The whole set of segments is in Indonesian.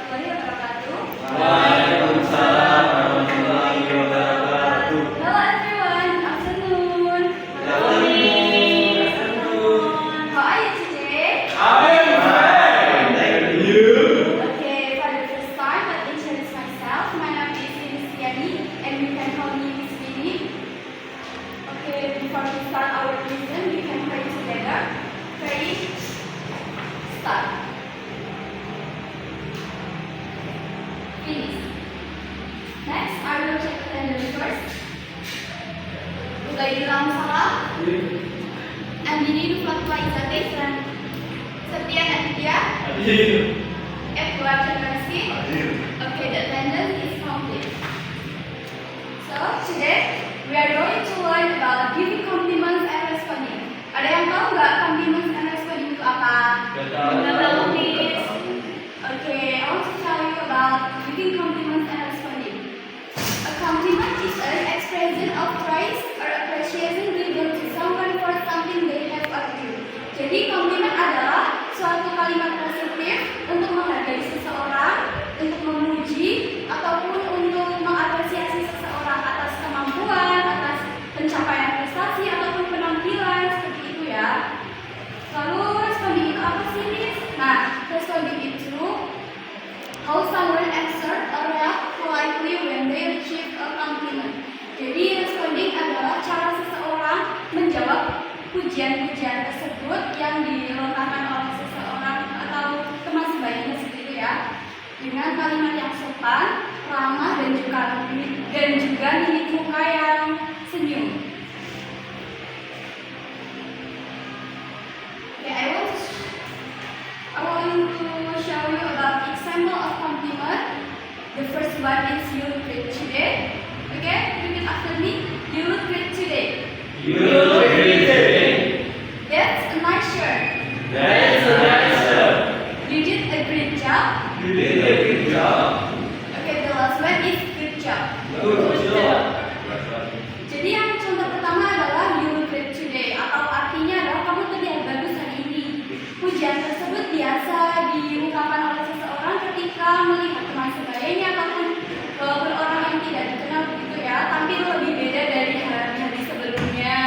warahmatullahi wabarakatuh. Waalaikumsalam warahmatullahi wabarakatuh. Hello everyone, afternoon. How are you today? I'm fine, thank you. Okay, for the first time, let me introduce myself. My name is Inistiani, and you can call me Miss Vini. Okay, before we start our lesson, we can pray together. Ready? Start. Finish. Next, I will check attendance first. Udah hilang salah. Andini Nuflatwa Izzatin, Septian Aditya, Edward Chandrawski. Okay, the attendance is complete. So, today we are going to learn about giving compliments and responding. Ada yang tahu nggak compliments and responding itu apa? Nggak tahu, Miss. Okay, I want to tell you about giving compliments and responding. A compliment is an expression of praise or appreciation given to someone for something they have or do. Jadi komplimen adalah suatu kalimat positif untuk menghargai seseorang, untuk memuji, ataupun untuk mengapresiasi seseorang atas kemampuan, atas pencapaian prestasi, ataupun penampilan, seperti itu ya. Lalu responding itu apa sih, Miss? Nah, responding itu how someone answered or react politely when they receive a compliment. Jadi responding adalah cara seseorang menjawab pujian-pujian tersebut yang dilontarkan oleh seseorang atau teman sebayanya seperti itu ya, dengan kalimat yang sopan, ramah dan juga mimik muka yang senyum. Okay, I want to show you about example of compliment. The first one is you look great today. Okay, repeat after me. You look great today. You look great today. That's a nice shirt. That's a nice shirt. You did a great job. You did a good job. Okay, the last one is good job. Good job. Jadi yang contoh pertama adalah you look great today, atau artinya adalah kamu terlihat bagus hari ini. Pujian tersebut biasa diungkapkan oleh seseorang ketika melihat teman sebayanya ataupun orang yang tidak dikenal begitu ya, tampil lebih beda dari hari-hari sebelumnya.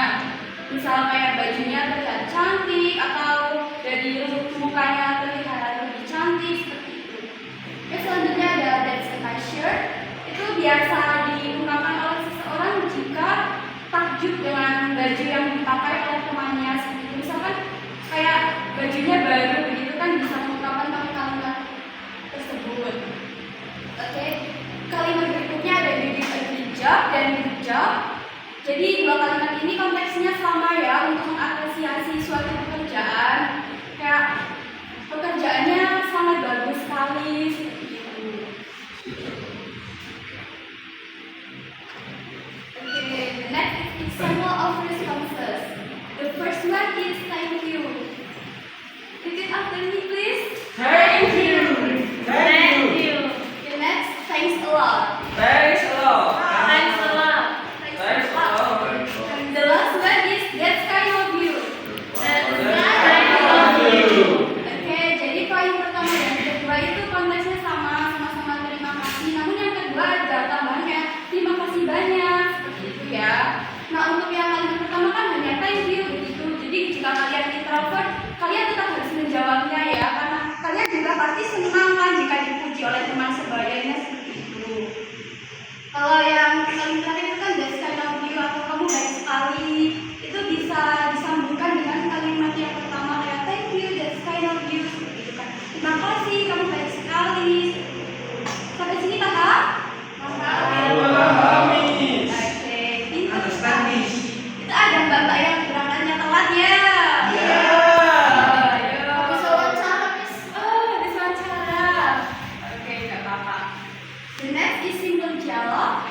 Misal kayak bajunya terlihat cantik atau dari mukanya terlihat lebih cantik seperti itu. Oke, selanjutnya ada that's a nice shirt. Itu biasa diungkapkan oleh seseorang jika takjub dengan baju yang dipakai oleh temannya seperti itu. Misalkan kayak bajunya baru begitu kan bisa mengungkapkan kalimat tersebut. Oke, kalimat berikutnya ada you did a good job dan good job. Jadi dua kalimat ini konteksnya sama ya, untuk mengapresiasi suatu pekerjaan. Kayak pekerjaannya sangat bagus sekali seperti itu. Okay, the next example of responses. The first one is thank you. Repeat after me, please. Thank you. Thank you. The next, thanks a lot. Thanks a lot. Thanks a lot. Thanks a lot. And the last one is that's kind of you. That's That's kind of you. you. Oke, jadi poin pertama dan kedua itu konteksnya sama-sama terima kasih. Namun yang kedua ada tambahannya terima kasih banyak seperti itu ya. Nah, untuk yang kalimat pertama kan hanya thank you begitu. Jadi jika kalian introvert, kalian tetap harus menjawabnya ya, karena kalian juga pasti senang kan jika dipuji oleh teman sebayanya seperti itu. Kalau yang paling terakhir itu kan that's kind of you atau kamu baik sekali, itu bisa disambungkan dengan kalimat yang pertama kayak thank you, that's kind of you seperti itu kan. Terima kasih, kamu baik sekali. Sampai sini paham? Paham, Miss. Oke, pintar. Understand, Miss. Itu ada mbak-mbak yang berangkatnya telat ya. Iya. Ayo. Habis wawancara, Miss. Oh, habis wawancara. Oke, nggak apa-apa. The next is simple dialogue.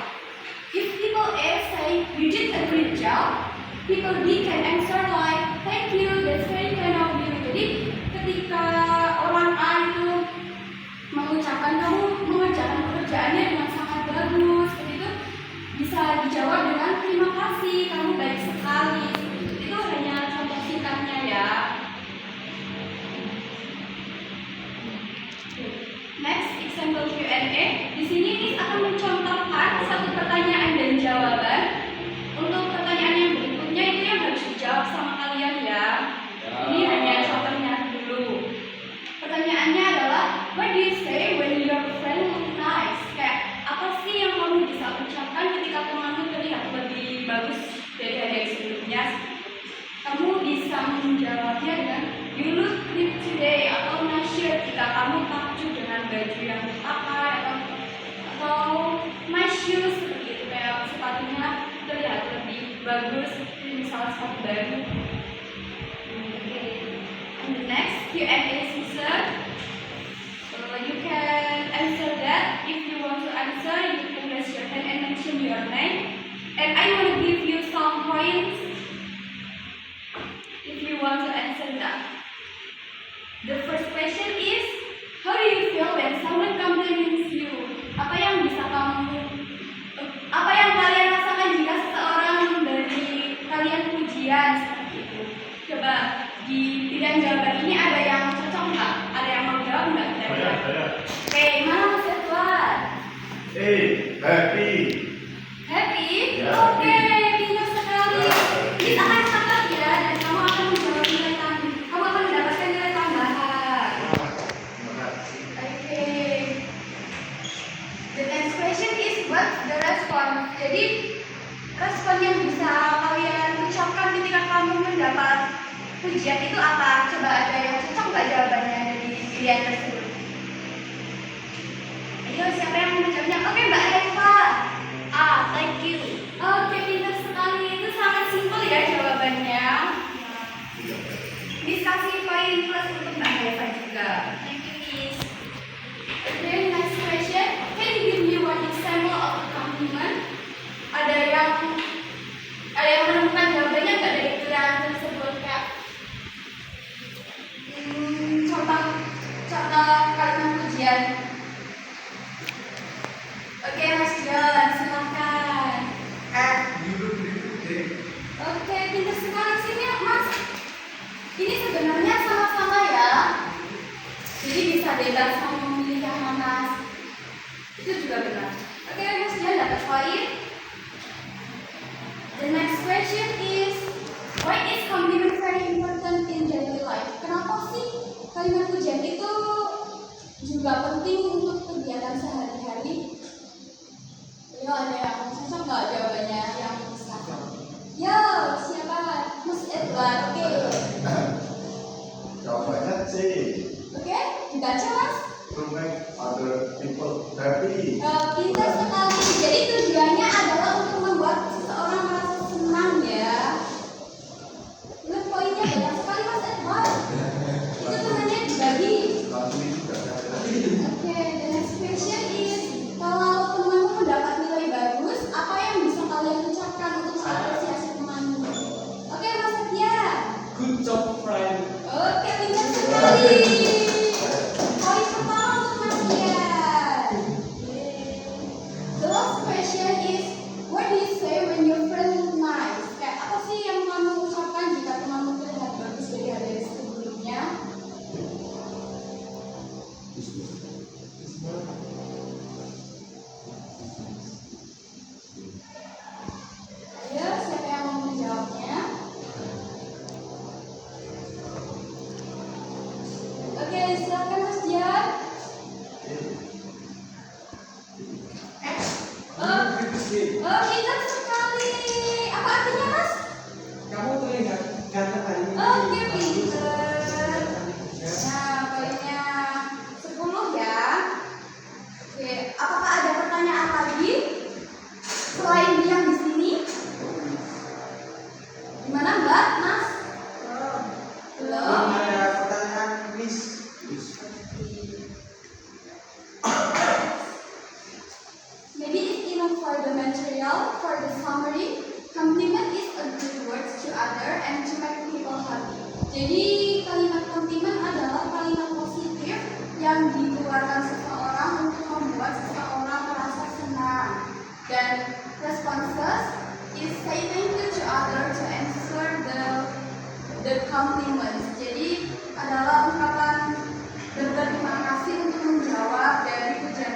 If people A say you did a great job, people B can answer like thank you, that's very kind of you. Jadi ketika orang A itu simple Q&A. Di sini Miss akan mencontohkan satu pertanyaan dan jawaban. Untuk pertanyaan yang berikutnya itu yang harus dijawab sama kalian ya. Ini hanya contohnya dulu. Pertanyaannya adalah, what do you say when your friend look nice? Kayak apa sih yang kamu bisa ucapkan ketika temanmu terlihat lebih bagus dari hari yang sebelumnya? Kamu bisa menjawabnya dengan you look good today atau nice shirt jika kamu takjub dengan baju yang dipakai atau my shoes seperti itu, kayak sepatunya terlihat lebih bagus, misalnya sepatu baru. And the next Q&A session, you can answer that. If you want to answer, you can raise your hand and mention your name. And I want to give you some points if you want to answer that. The first question is, how do you feel when someone compliments you? Apa yang kalian rasakan jika seseorang memberi kalian pujian seperti itu? Coba di pilihan jawaban ini ada yang cocok nggak? Ada yang mau jawab nggak? Saya. Oke, mana Mas Edward? Happy. Happy? Ya, Oke, happy. pintar sekali. Ya, Kita akan catat ya, dan kamu akan menjawab nilai tambahan. Kamu akan mendapatkan nilai tambahan. Terima kasih. Oke. The next question is what's the response? Jadi respon yang bisa kalian ucapkan ketika kamu mendapat pujian itu apa? Coba ada yang cocok nggak jawabannya dari pilihan tersebut? Ayo, siapa yang mau menjawabnya? Oke, Mbak Eva. Thank you. Oke, pintar sekali. Itu sangat simpel ya jawabannya. Miss kasih poin plus untuk Mbak Eva juga. Thank you, Miss. Okay, next question. Can you give me one example of a compliment? Ada yang menemukan jawabannya nggak dari pilihan tersebut, Kak? Contoh kalimat pujian. Oke, Mas John, silakan. You look good today. Oke, pintar sekali sini, Mas. Ini sebenarnya sama-sama ya. Jadi bisa bebas mau memilih yang mana. Itu juga benar. Oke, Mas John dapat poin. The next question is, why is compliment very important in daily life? Kenapa sih kalimat pujian itu juga penting untuk kegiatan sehari-hari? Yo, ada yang cocok nggak jawabannya yang bisa? Yo, siapa? Mas Edward. Oke. Jawabannya C. Oke, dibaca Mas. To make other people happy. Pintar sekali. Jadi tujuannya adalah untuk membuat seseorang merasa senang ya. Lihat poinnya banyak sekali Mas Edward. Itu tuh hanya dibagi. Kami juga ada. Oke, the next question is, kalau temanmu mendapat nilai bagus, apa yang bisa kalian ucapkan untuk mengapresiasi temanmu? Oke, Mas Setia. Good job, friend. Oke, pintar sekali. Poin pertama untuk Mas Setia. The last question is, what do you say when your friend look nice? Kayak apa sih yang kamu ucapkan jika temanmu terlihat bagus dari hari sebelumnya? Ayo, siapa yang mau menjawabnya? Oke, silakan Mas Dian. Pintar sekali. Apa artinya Mas? Kamu terlihat ganteng hari ini. Oke, pintar. Nah, poinnya 10 ya. Oke, apakah ada pertanyaan lagi selain yang di sini? Gimana Mbak, Mas? Belum. Ada pertanyaan, Miss. Maybe it's enough for the material, for the summary. Compliment is a good words to other and to make people happy. Jadi kalimat compliment adalah kalimat positif yang dikeluarkan seseorang untuk membuat seseorang merasa senang. Dan responses is say thank you to other to answer the compliments. Jadi adalah ungkapan berterima kasih untuk menjawab dari pujian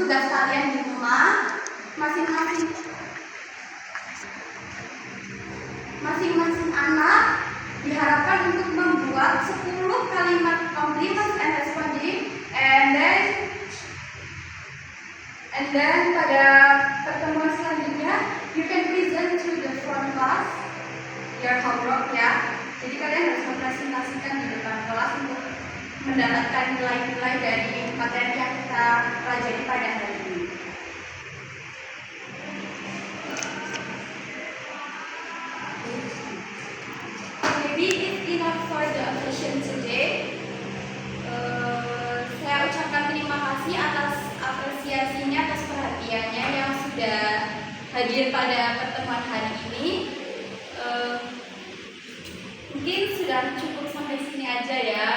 tugas kalian di rumah, masing-masing anak diharapkan untuk membuat 10 kalimat compliments and responding, and then pada pertemuan selanjutnya you can present to the front class your homework ya. Jadi kalian harus mempresentasikan di depan kelas untuk mendapatkan nilai-nilai dari materi yang kita pelajari pada hari ini. Maybe it's enough for the occasion today. Saya ucapkan terima kasih atas apresiasinya, atas perhatiannya yang sudah hadir pada pertemuan hari ini. Mungkin sudah cukup sampai sini aja ya.